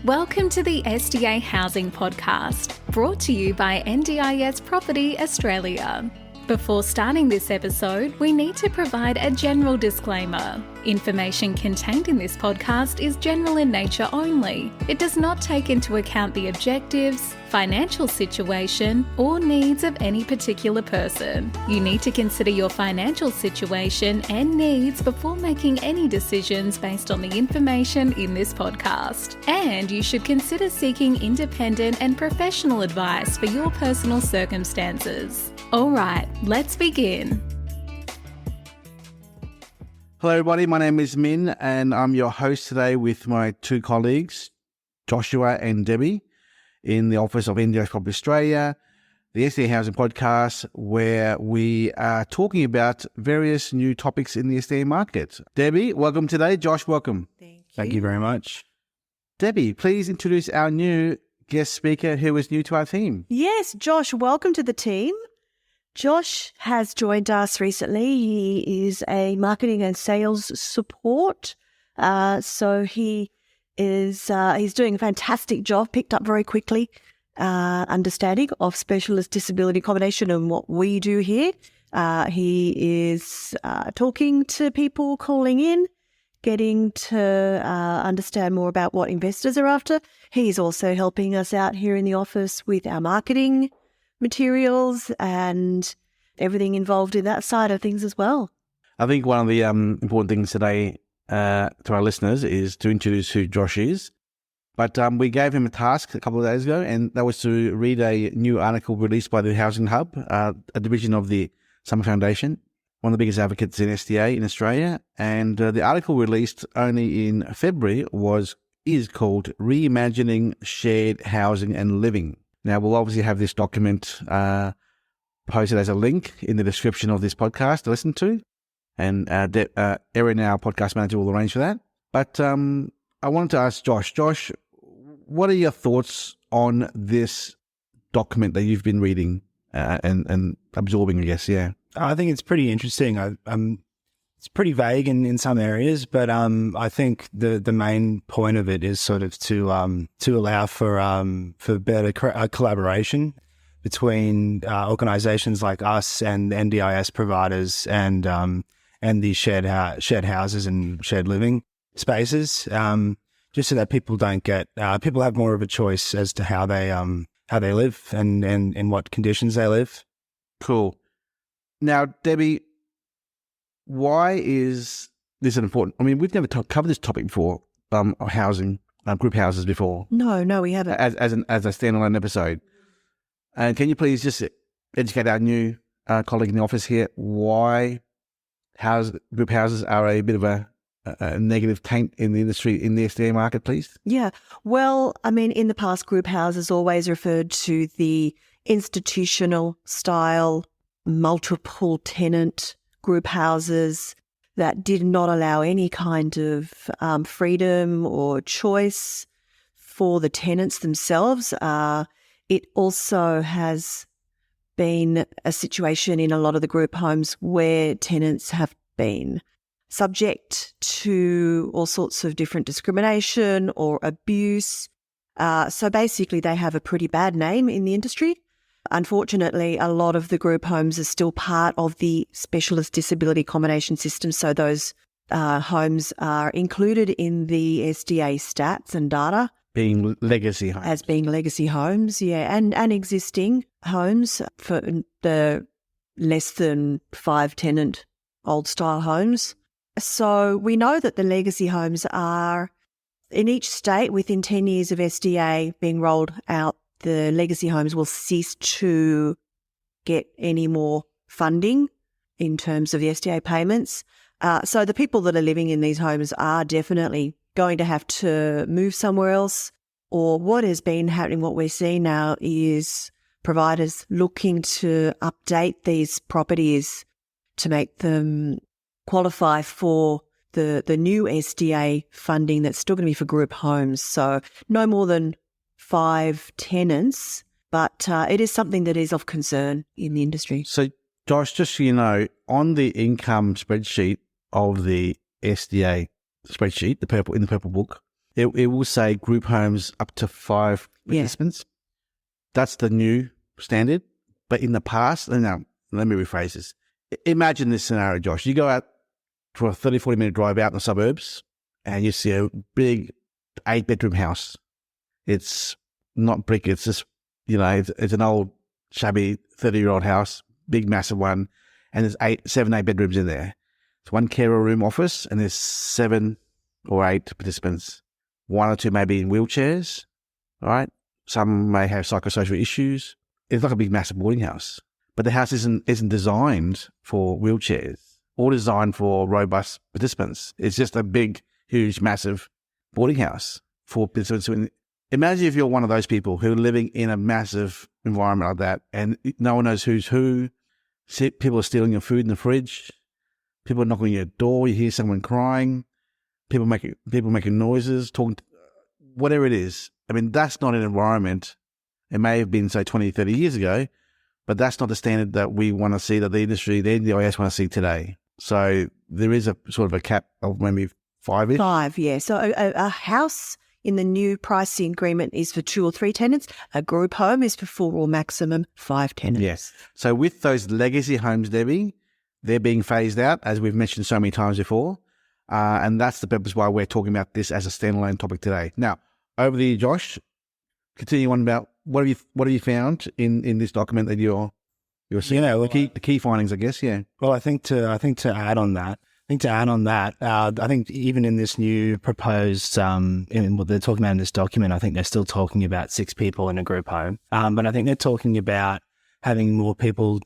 Welcome to the SDA Housing Podcast, brought to you by NDIS Property Australia. Before starting this episode, we need to provide a general disclaimer. Information contained in this podcast is general in nature only. It does not take into account the objectives, financial situation, or needs of any particular person. You need to consider your financial situation and needs before making any decisions based on the information in this podcast. And you should consider seeking independent and professional advice for your personal circumstances. All right, let's begin. Hello everybody, my name is Min and I'm your host today with my two colleagues, Joshua and Debbie, in the office of NDIS Property Australia, the SDA Housing Podcast, where we are talking about various new topics in the SDA market. Debbie, welcome today. Josh, welcome. Thank you very much. Debbie, please introduce our new guest speaker who is new to our team. Yes, Josh, welcome to the team. Josh has joined us recently. He is a marketing and sales support. So he is he's doing a fantastic job, picked up very quickly, understanding of specialist disability accommodation and what we do here. He is talking to people calling in, getting to understand more about what investors are after. He's also helping us out here in the office with our marketing materials and everything involved in that side of things as well. I think one of the important things today to our listeners is to introduce who Josh is. But we gave him a task a couple of days ago, and that was to read a new article released by the Housing Hub, a division of the Summer Foundation, one of the biggest advocates in SDA in Australia. And the article released only in February is called Reimagining Shared Housing and Living. Now, we'll obviously have this document posted as a link in the description of this podcast to listen to. And Erin, our podcast manager, will arrange for that. But I wanted to ask Josh. Josh, what are your thoughts on this document that you've been reading and absorbing, I guess, yeah? I think it's pretty interesting. It's pretty vague in some areas, but I think the main point of it is sort of to allow for better collaboration between organisations like us and NDIS providers and the shared houses and shared living spaces, just so that people don't get people have more of a choice as to how they live and in what conditions they live. Cool. Now, Debbie, why is this important? I mean, we've never covered this topic before, housing, group houses before. No, we haven't. As a standalone episode. And can you please just educate our new colleague in the office here why group houses are a bit of a negative taint in the industry, in the SDA market, please? Yeah. Well, I mean, in the past, group houses always referred to the institutional style, multiple tenant group houses that did not allow any kind of freedom or choice for the tenants themselves. It also has been a situation in a lot of the group homes where tenants have been subject to all sorts of different discrimination or abuse. So basically they have a pretty bad name in the industry. Unfortunately, a lot of the group homes are still part of the specialist disability accommodation system. So those homes are included in the SDA stats and data. Being legacy homes. As being legacy homes, yeah, and existing homes for the less than 5 tenant old style homes. So we know that the legacy homes are in each state within 10 years of SDA being rolled out. The legacy homes will cease to get any more funding in terms of the SDA payments. So the people that are living in these homes are definitely going to have to move somewhere else. Or what has been happening, what we're seeing now is providers looking to update these properties to make them qualify for the new SDA funding that's still going to be for group homes. So no more than 5 tenants, but it is something that is of concern in the industry. So, Josh, just so you know, on the income spreadsheet of the SDA spreadsheet, in the purple book, it will say group homes up to 5 participants. That's the new standard. But in the past, now, let me rephrase this. Imagine this scenario, Josh. You go out for a 30, 40-minute drive out in the suburbs and you see a big 8-bedroom house. It's not brick. It's just, it's an old, shabby 30-year-old house, big, massive one. And there's 7, 8 bedrooms in there. It's one carer room office and there's 7 or 8 participants. 1 or 2 may be in wheelchairs, all right? Some may have psychosocial issues. It's like a big, massive boarding house. But the house isn't designed for wheelchairs or designed for robust participants. It's just a big, huge, massive boarding house for participants. Imagine if you're one of those people who are living in a massive environment like that and no one knows who's who. People are stealing your food in the fridge. People are knocking on your door. You hear someone crying. People making noises, talking, whatever it is. I mean, that's not an environment. It may have been, say, 20, 30 years ago, but that's not the standard that we want to see, that the industry, the NDIS want to see today. So there is a sort of a cap of maybe 5-ish. 5, yeah. So a house in the new pricing agreement is for 2 or 3 tenants. A group home is for 4 or maximum 5 tenants. Yes. So with those legacy homes, Debbie, they're being phased out, as we've mentioned so many times before. And that's the purpose why we're talking about this as a standalone topic today. Now, over to you, Josh. Continue on about what have you found in this document that you're seeing? The key findings, I guess. Yeah. Well, I think to add on that, I think even in this new proposed, in what they're talking about in this document, I think they're still talking about 6 people in a group home. But I think they're talking about having more people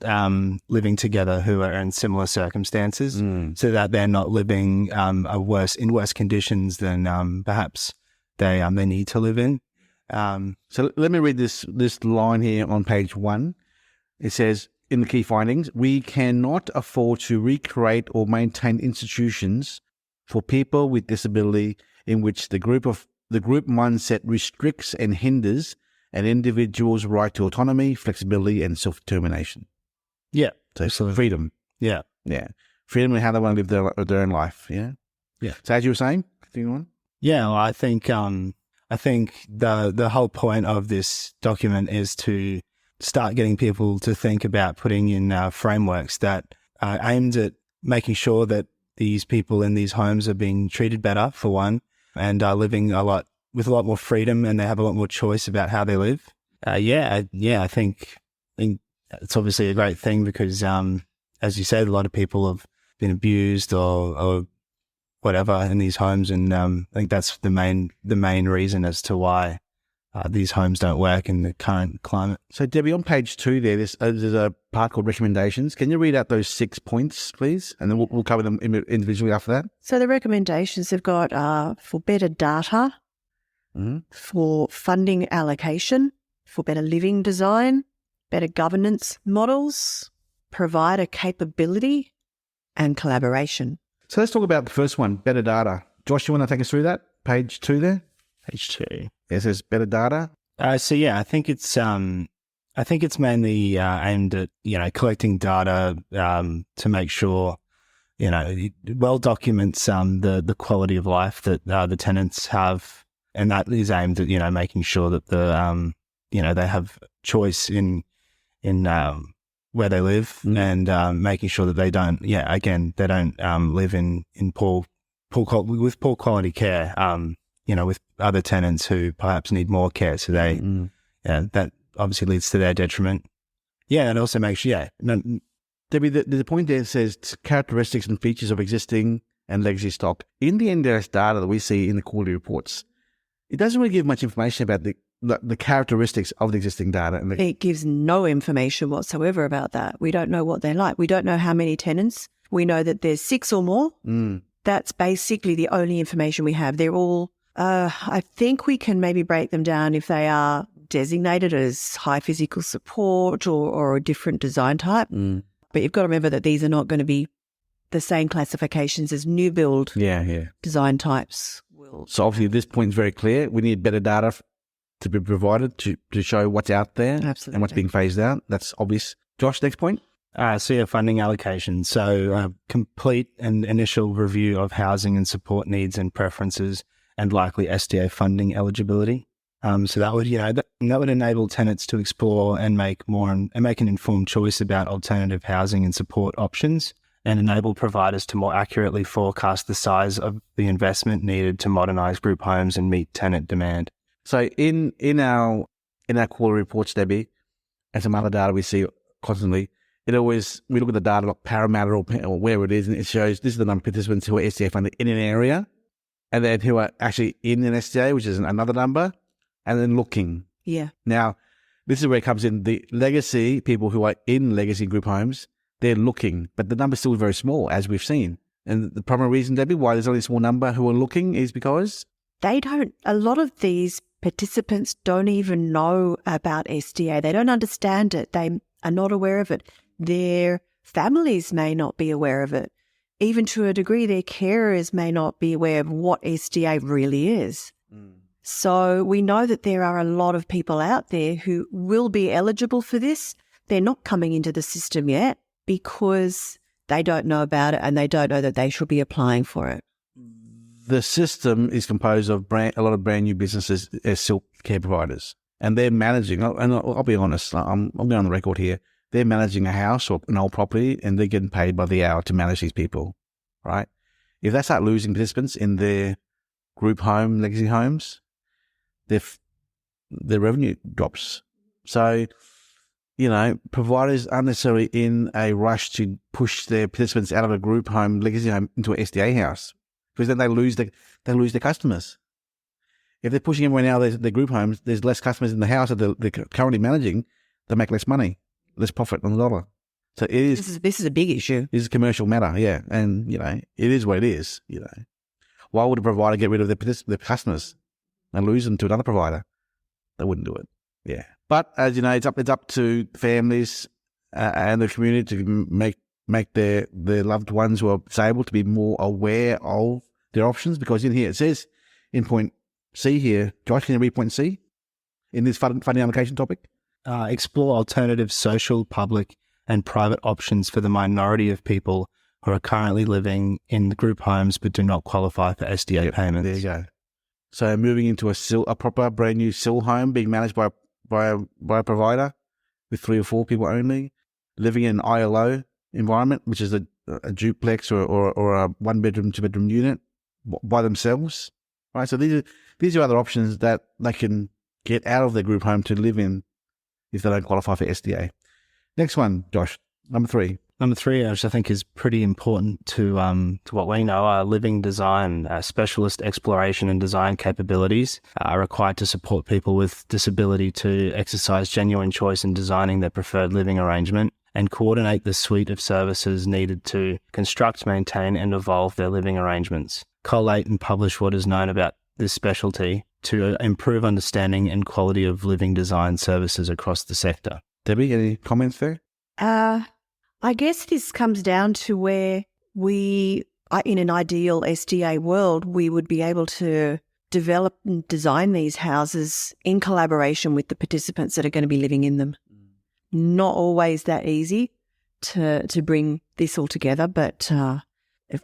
living together who are in similar circumstances, so that they're not living in worse conditions than perhaps they need to live in. So let me read this line here on page 1. It says, in the key findings, we cannot afford to recreate or maintain institutions for people with disability in which the group mindset restricts and hinders an individual's right to autonomy, flexibility, and self-determination. Yeah. So freedom. Yeah. Yeah. Freedom in how they want to live their own life. Yeah. Yeah. So as you were saying, continue on. Yeah. Well, I think the whole point of this document is to start getting people to think about putting in frameworks that are aimed at making sure that these people in these homes are being treated better, for one, and are living with a lot more freedom, and they have a lot more choice about how they live. I think it's obviously a great thing because, as you said, a lot of people have been abused or whatever in these homes, and I think that's the main reason as to why these homes don't work in the current climate. So, Debbie, on page 2 there's a part called recommendations. Can you read out those 6 points, please? And then we'll cover them individually after that. So the recommendations they've got are for better data, for funding allocation, for better living design, better governance models, provider capability, and collaboration. So let's talk about the first one, better data. Josh, you want to take us through that? Page 2 there? Page 2. It says better data. I think it's mainly aimed at collecting data to make sure well documents the quality of life that the tenants have, and that is aimed at making sure that they have choice in where they live, and making sure that they don't live in poor quality care. With other tenants who perhaps need more care. So that obviously leads to their detriment. Yeah, and also makes Debbie, the point there says characteristics and features of existing and legacy stock. In the NDIS data that we see in the quarterly reports, it doesn't really give much information about the characteristics of the existing data. It gives no information whatsoever about that. We don't know what they're like. We don't know how many tenants. We know that there's 6 or more. That's basically the only information we have. They're all... I think we can maybe break them down if they are designated as high physical support or a different design type. But you've got to remember that these are not going to be the same classifications as new build design types. So obviously this point is very clear. We need better data to be provided to show what's out there. Absolutely. And what's being phased out. That's obvious. Josh, next point. Funding allocation. So complete an initial review of housing and support needs and preferences, and likely SDA funding eligibility. So that would, that would enable tenants to explore and make an informed choice about alternative housing and support options, and enable providers to more accurately forecast the size of the investment needed to modernise group homes and meet tenant demand. So in our quarterly reports, Debbie, and some other data we see constantly, we look at the data like Parramatta or wherever it is, and it shows this is the number of participants who are SDA funded in an area, and then who are actually in an SDA, which is another number, and then looking. Yeah. Now, this is where it comes in. The legacy people who are in legacy group homes, they're looking, but the number's still very small, as we've seen. And the primary reason, Debbie, why there's only a small number who are looking is because a lot of these participants don't even know about SDA. They don't understand it. They are not aware of it. Their families may not be aware of it. Even to a degree, their carers may not be aware of what SDA really is. So we know that there are a lot of people out there who will be eligible for this. They're not coming into the system yet because they don't know about it and they don't know that they should be applying for it. The system is composed of a lot of brand new businesses as self-care providers, and they're managing, and I'll be honest, I'm going on the record here, they're managing a house or an old property, and they're getting paid by the hour to manage these people, right? If they start losing participants in their group home, legacy homes, their revenue drops. So, providers aren't necessarily in a rush to push their participants out of a group home, legacy home into an SDA house, because then they lose their customers. If they're pushing everyone out of their group homes, there's less customers in the house that they're currently managing. They make less money, less profit on the dollar. So it is. This is a big issue. This is a commercial matter, yeah, and it is what it is. Why would a provider get rid of their customers and lose them to another provider? They wouldn't do it. Yeah, but as you know, it's up to families and the community to make their loved ones who are disabled to be more aware of their options. Because in here it says in point C here, Josh, can you read point C in this funding allocation topic? Explore alternative social, public, and private options for the minority of people who are currently living in the group homes but do not qualify for SDA payments. There you go. So moving into a proper brand new SIL home being managed by a provider with 3 or 4 people only, living in an ILO environment, which is a duplex or a 1-bedroom, 2-bedroom unit by themselves, right? So these are other options that they can get out of their group home to live in if they don't qualify for SDA. Next one, Josh, number 3. Number 3, which I think is pretty important to what we know, are living design. Specialist exploration and design capabilities are required to support people with disability to exercise genuine choice in designing their preferred living arrangement and coordinate the suite of services needed to construct, maintain, and evolve their living arrangements. Collate and publish what is known about this specialty to improve understanding and quality of living design services across the sector. Debbie, any comments there? I guess this comes down to where in an ideal SDA world, we would be able to develop and design these houses in collaboration with the participants that are going to be living in them. Not always that easy to bring this all together, but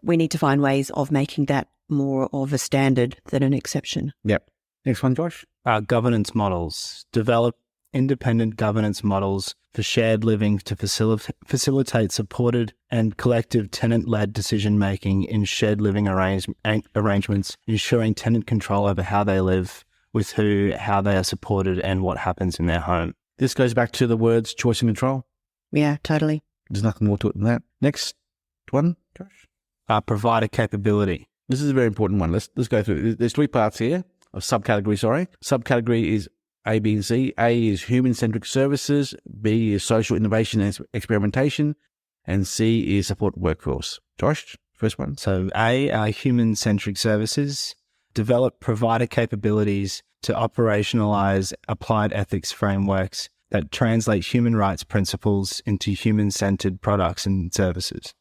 we need to find ways of making that more of a standard than an exception. Yep. Next one, Josh. Governance models. Develop independent governance models for shared living to facilitate supported and collective tenant-led decision-making in shared living arrangements, ensuring tenant control over how they live, with who, how they are supported, and what happens in their home. This goes back to the words choice and control. Yeah, totally. There's nothing more to it than that. Next one, Josh. Provider capability. This is a very important one. Let's go through. There's 3 parts here, of subcategory, sorry. Subcategory is A, B, and C. A is human-centric services, B is social innovation and experimentation, and C is support workforce. Josh, first one. So A are human-centric services, develop provider capabilities to operationalize applied ethics frameworks that translate human rights principles into human-centered products and services.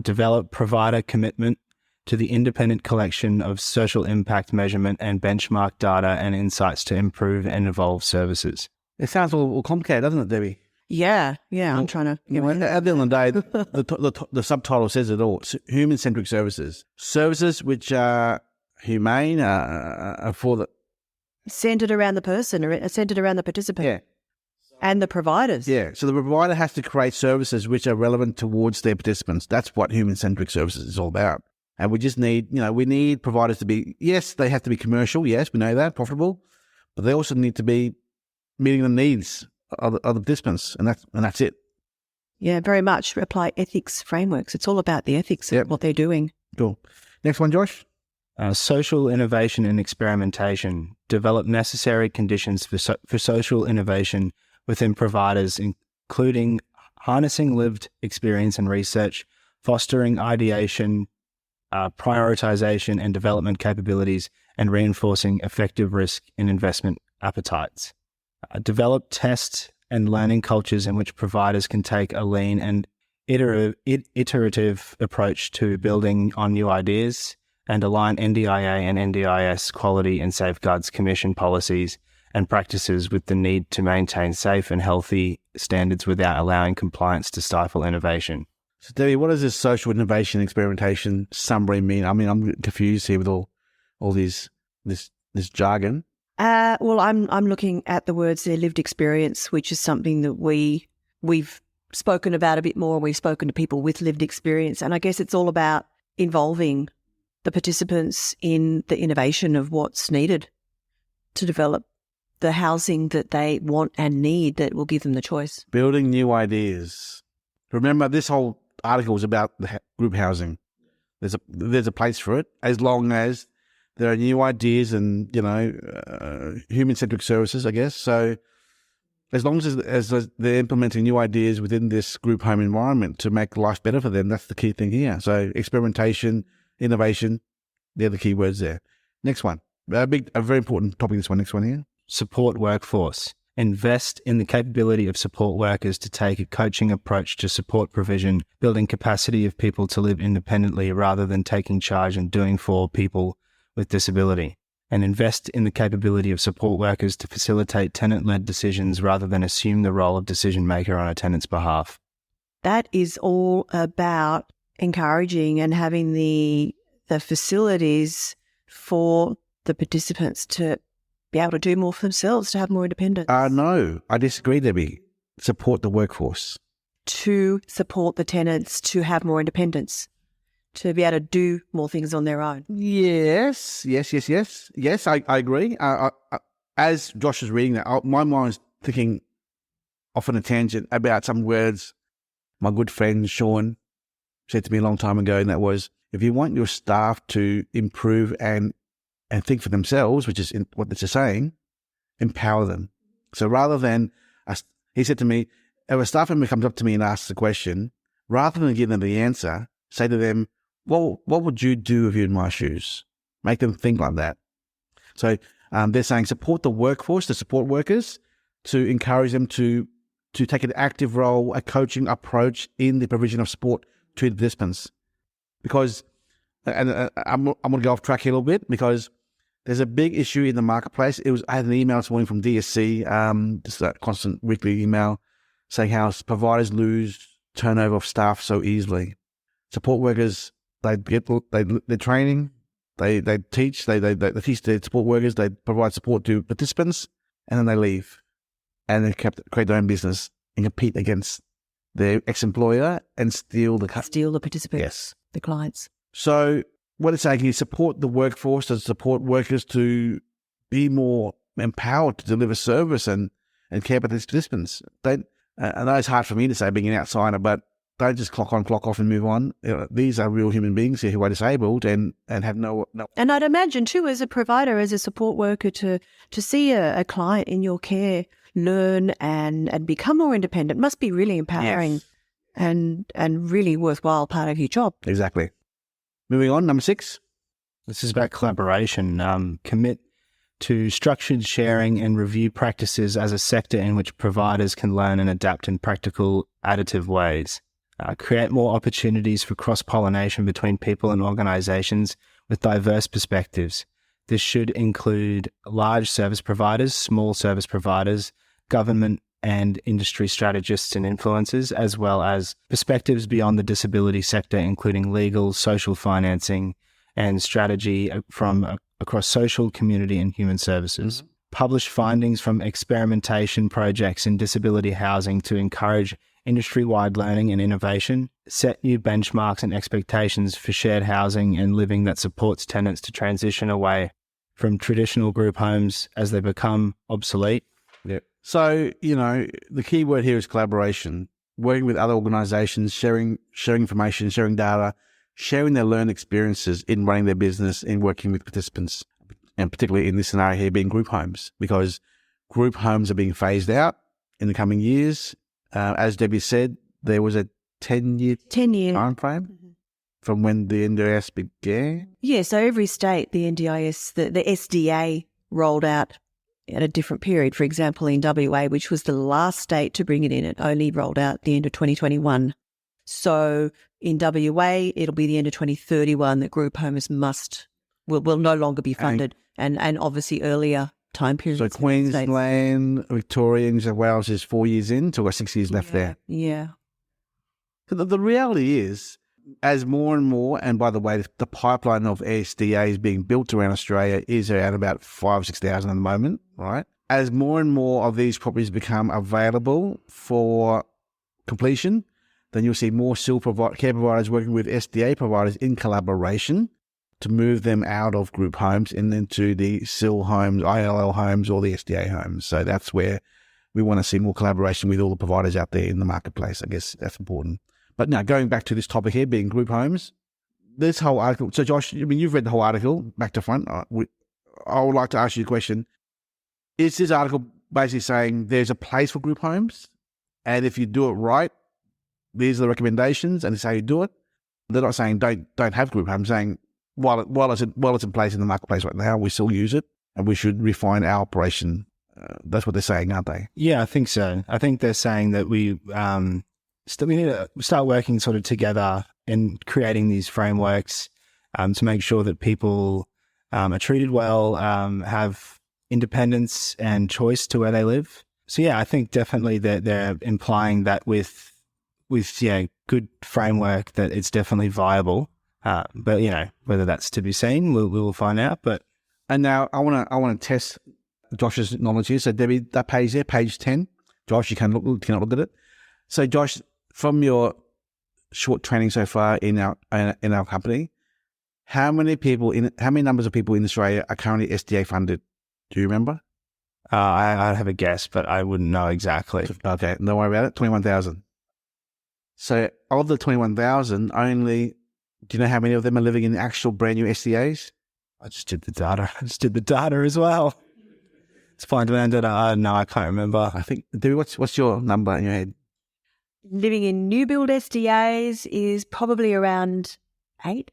Develop provider commitment to the independent collection of social impact measurement and benchmark data and insights to improve and evolve services. It sounds all complicated, doesn't it, Debbie? Yeah. I'm trying to... At the end of the day, the subtitle says it all. It's human-centric services. Services which are humane, for the Centered around the person, or centered around the participant and the providers. Yeah, so the provider has to create services which are relevant towards their participants. That's what human-centric services is all about. And we just need, we need providers to be, yes, they have to be commercial, yes, we know that, profitable, but they also need to be meeting the needs of the participants, and that's it. Yeah, very much apply ethics frameworks. It's all about the ethics of what they're doing. Cool. Next one, Josh. Social innovation and experimentation. Develop necessary conditions for social innovation within providers, including harnessing lived experience and research, fostering ideation, prioritization and development capabilities, and reinforcing effective risk and investment appetites. Develop test and learning cultures in which providers can take a lean and iterative approach to building on new ideas, and align NDIA and NDIS quality and safeguards commission policies and practices with the need to maintain safe and healthy standards without allowing compliance to stifle innovation. So, Debbie, what does this social innovation experimentation summary mean? I mean, I'm confused here with all this jargon. Well, I'm looking at the words there, lived experience, which is something that we've spoken about a bit more. We've spoken to people with lived experience, and I guess it's all about involving the participants in the innovation of what's needed to develop the housing that they want and need that will give them the choice. Building new ideas. Remember, this whole article is about the group housing. There's a place for it, as long as there are new ideas and, human-centric services, I guess. So as long as they're implementing new ideas within this group home environment to make life better for them, that's the key thing here. So experimentation, innovation, they're the key words there. Next one. A very important topic, this one. Next one here. Support workforce. Invest in the capability of support workers to take a coaching approach to support provision, building capacity of people to live independently rather than taking charge and doing for people with disability. And invest in the capability of support workers to facilitate tenant-led decisions rather than assume the role of decision maker on a tenant's behalf. That is all about encouraging and having the facilities for the participants to be able to do more for themselves, to have more independence. No, I disagree, Debbie. Support the workforce. To support the tenants to have more independence, to be able to do more things on their own. Yes, I agree. As Josh is reading that, my mind's thinking off on a tangent about some words my good friend Sean said to me a long time ago, and that was, if you want your staff to improve and think for themselves, which is what this is saying, empower them. So rather than, he said to me, if a staff member comes up to me and asks a question, rather than give them the answer, say to them, well, what would you do if you're in my shoes? Make them think like that. So they're saying support the workforce, the support workers, to encourage them to take an active role, a coaching approach in the provision of support to the participants. Because, and I'm going to go off track here a little bit, because there's a big issue in the marketplace. I had an email this morning from DSC, just a constant weekly email, saying how providers lose turnover of staff so easily. Support workers, they're training, they teach, they teach their support workers, they provide support to participants, and then they leave. And they create their own business and compete against their ex-employer and steal the participants, yes, the clients. So what it's saying is support the workforce, to support workers to be more empowered to deliver service and care about these participants. I know it's hard for me to say being an outsider, but don't just clock on, clock off and move on. These are real human beings here who are disabled and have no. And I'd imagine too, as a provider, as a support worker, to see a client in your care learn and become more independent must be really empowering. Yes. and really worthwhile part of your job. Exactly. Moving on, number 6. This is about collaboration. Commit to structured sharing and review practices as a sector in which providers can learn and adapt in practical, additive ways. Create more opportunities for cross-pollination between people and organisations with diverse perspectives. This should include large service providers, small service providers, government and industry strategists and influencers, as well as perspectives beyond the disability sector, including legal, social financing, and strategy from across social, community, and human services. Publish findings from experimentation projects in disability housing to encourage industry-wide learning and innovation. Set new benchmarks and expectations for shared housing and living that supports tenants to transition away from traditional group homes as they become obsolete. Yeah. So, the key word here is collaboration. Working with other organisations, sharing information, sharing data, sharing their learned experiences in running their business, in working with participants, and particularly in this scenario here being group homes, because group homes are being phased out in the coming years. As Debbie said, there was a 10-year time frame from when the NDIS began. Yeah, so every state, the NDIS, the SDA rolled out at a different period. For example, in WA, which was the last state to bring it in, it only rolled out at the end of 2021. So in WA, it'll be the end of 2031 that group homes will no longer be funded, and obviously earlier time periods. So Queensland, Victoria, New South Wales is 4 years in, so we've got 6 years left there. Yeah. But the reality is, as more and more, and by the way, the pipeline of SDAs being built around Australia is around about 5,000 or 6,000 at the moment, right? As more and more of these properties become available for completion, then you'll see more care providers working with SDA providers in collaboration to move them out of group homes and into the SIL homes, ILL homes, or the SDA homes. So that's where we want to see more collaboration with all the providers out there in the marketplace. I guess that's important. But now, going back to this topic here, being group homes, this whole article. So, Josh, you've read the whole article back to front. I would like to ask you a question. Is this article basically saying there's a place for group homes, and if you do it right, these are the recommendations, and this is how you do it? They're not saying don't have group homes. Saying while it's in place in the marketplace right now, we still use it, and we should refine our operation. That's what they're saying, aren't they? Yeah, I think so. I think they're saying that we need to start working sort of together in creating these frameworks to make sure that people are treated well, have independence and choice to where they live. So yeah, I think definitely that they're implying that with good framework that it's definitely viable. But whether that's to be seen, we will find out. And now I want to test Josh's knowledge here. So Debbie, that page there, page 10. Josh, you cannot look at it. So Josh, from your short training so far in our company, how many numbers of people in Australia are currently SDA funded? Do you remember? I have a guess, but I wouldn't know exactly. Okay, don't worry about it. 21,000. So of the 21,000, only, do you know how many of them are living in actual brand new SDAs? I just did the data as well. It's fine to land it. No, I can't remember. I think, Debbie, what's your number in your head? Living in new build SDAs is probably around 8.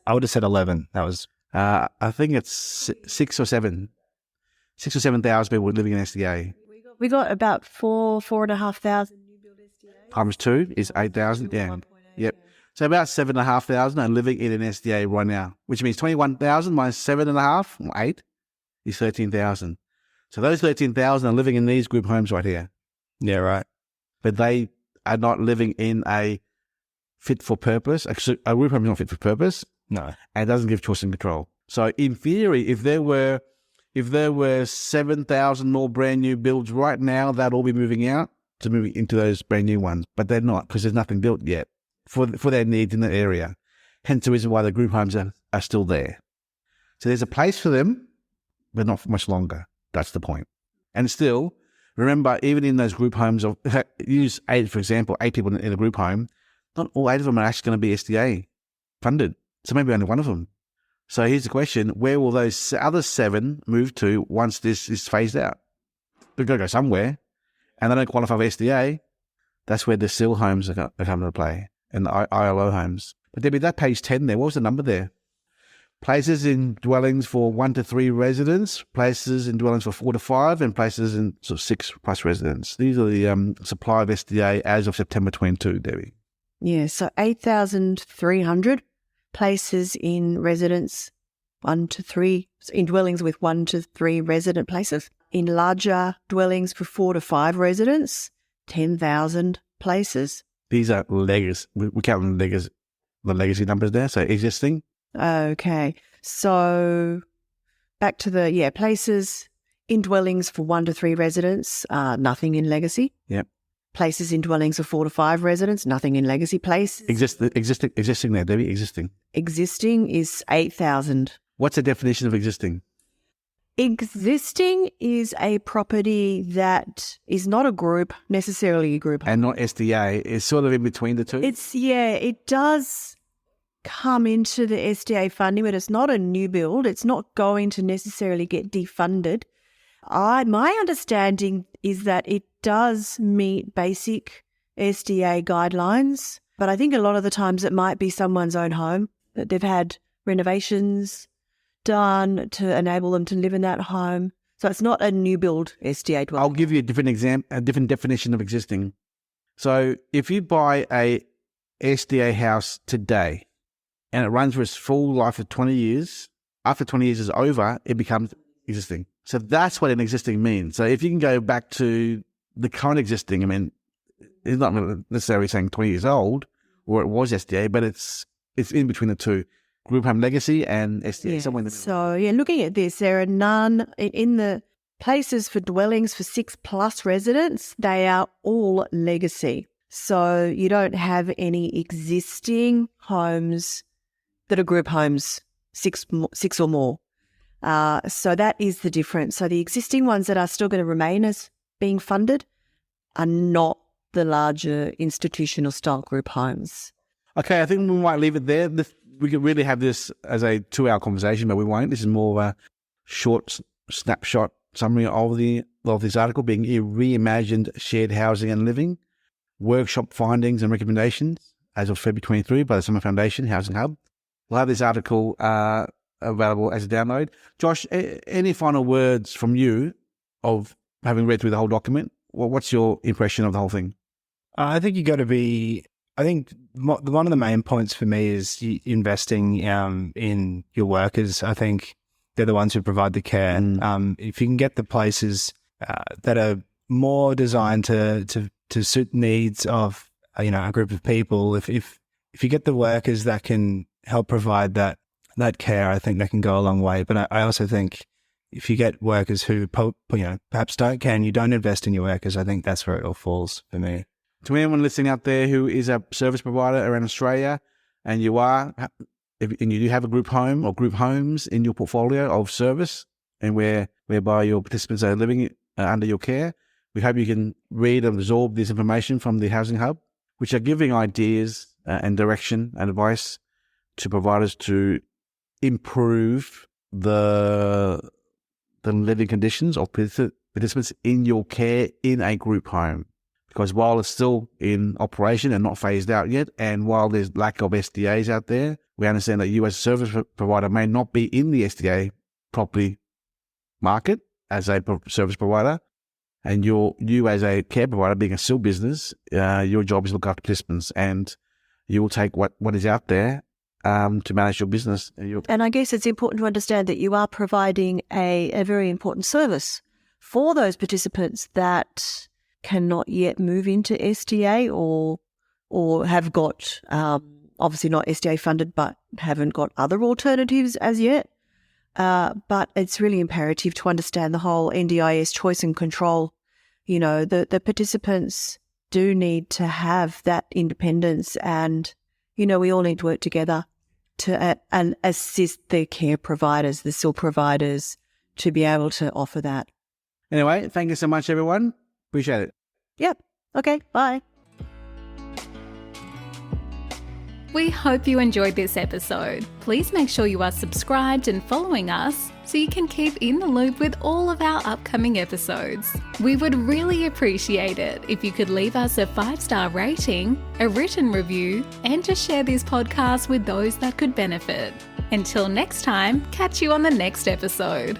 I would have said 11. That was. I think it's 6 or 7. 6 or 7,000 people living in SDA. We got about 4,500 new build SDAs. Times 2 is 8,000. Yeah. Yep. So about 7,500 are living in an SDA right now, which means 21,000 minus 7.5 or 8 is 13,000. So those 13,000 are living in these group homes right here. Yeah, right. But they are not living in a fit for purpose. Actually, a group home is not fit for purpose. No. And it doesn't give choice and control. So in theory, if there were 7,000 more brand new builds right now, that'd all be moving out to moving into those brand new ones. But they're not, because there's nothing built yet for their needs in the area. Hence the reason why the group homes are still there. So there's a place for them, but not for much longer. That's the point. And still, remember, even in those group homes, use 8, for example, 8 people in a group home, not all 8 of them are actually going to be SDA funded. So maybe only one of them. So here's the question, where will those other 7 move to once this is phased out? They're going to go somewhere, and they don't qualify for SDA. That's where the SIL homes are coming to play, and the ILO homes. But Debbie, that page 10 there, what was the number there? Places in dwellings for 1 to 3 residents, places in dwellings for 4 to 5, and places in sort of 6 plus residents. These are the supply of SDA as of September 22, Debbie. Yeah, so 8,300 places in residents, 1 to 3, in dwellings with 1 to 3 resident places. In larger dwellings for 4 to 5 residents, 10,000 places. These are legacy. We count them the legacy numbers there, so existing. Okay. So back to the, places in dwellings for 1 to 3 residents, nothing in legacy. Yep. Places in dwellings of 4 to 5 residents, nothing in legacy. Places Existing there, Debbie, existing. Existing is 8,000. What's the definition of existing? Existing is a property that is not necessarily a group home. And not SDA. It's sort of in between the two? It does come into the SDA funding, but it's not a new build. It's not going to necessarily get defunded. My understanding is that it does meet basic SDA guidelines, but I think a lot of the times it might be someone's own home that they've had renovations done to enable them to live in that home. So it's not a new build SDA dwelling. I'll give you a different definition of existing. So if you buy a SDA house today and it runs for its full life of 20 years, after 20 years is over, it becomes existing. So that's what an existing means. So if you can go back to the current existing, I mean, it's not necessarily saying 20 years old or it was SDA, but it's in between the two. Group home legacy and SDA, somewhere in the middle. So, looking at this, there are none in the places for dwellings for 6+ residents. They are all legacy. So you don't have any existing homes that are group homes, 6 or more. So that is the difference. So the existing ones that are still going to remain as being funded are not the larger institutional style group homes. Okay, I think we might leave it there. We could really have this as a 2-hour conversation, but we won't. This is more of a short snapshot summary of this article, being Reimagined Shared Housing and Living, workshop findings and recommendations as of February 23 by the Summer Foundation Housing Hub. We'll have this article available as a download. Josh, any final words from you of having read through the whole document? What's your impression of the whole thing? I think I think one of the main points for me is investing in your workers. I think they're the ones who provide the care. If you can get the places that are more designed to suit needs of a group of people, if you get the workers that can help provide that care, I think that can go a long way. But I also think if you get workers who perhaps you don't invest in your workers, I think that's where it all falls for me. To anyone listening out there who is a service provider around Australia and you do have a group home or group homes in your portfolio of service and whereby your participants are living under your care, we hope you can read and absorb this information from the Housing Hub, which are giving ideas and direction and advice to providers to improve the living conditions of participants in your care in a group home. Because while it's still in operation and not phased out yet, and while there's lack of SDAs out there, we understand that you as a service provider may not be in the SDA property market as a service provider, and you as a care provider, being a still business, your job is to look after participants, and you will take what is out there to manage your business. And I guess it's important to understand that you are providing a very important service for those participants that cannot yet move into SDA or have got, obviously not SDA funded, but haven't got other alternatives as yet. But it's really imperative to understand the whole NDIS choice and control. The participants do need to have that independence, and, we all need to work together to and assist the care providers, the SIL providers, to be able to offer that. Anyway, thank you so much, everyone. Appreciate it. Yep. Okay. Bye. We hope you enjoyed this episode. Please make sure you are subscribed and following us so you can keep in the loop with all of our upcoming episodes. We would really appreciate it if you could leave us a 5-star rating, a written review, and to share this podcast with those that could benefit. Until next time, catch you on the next episode.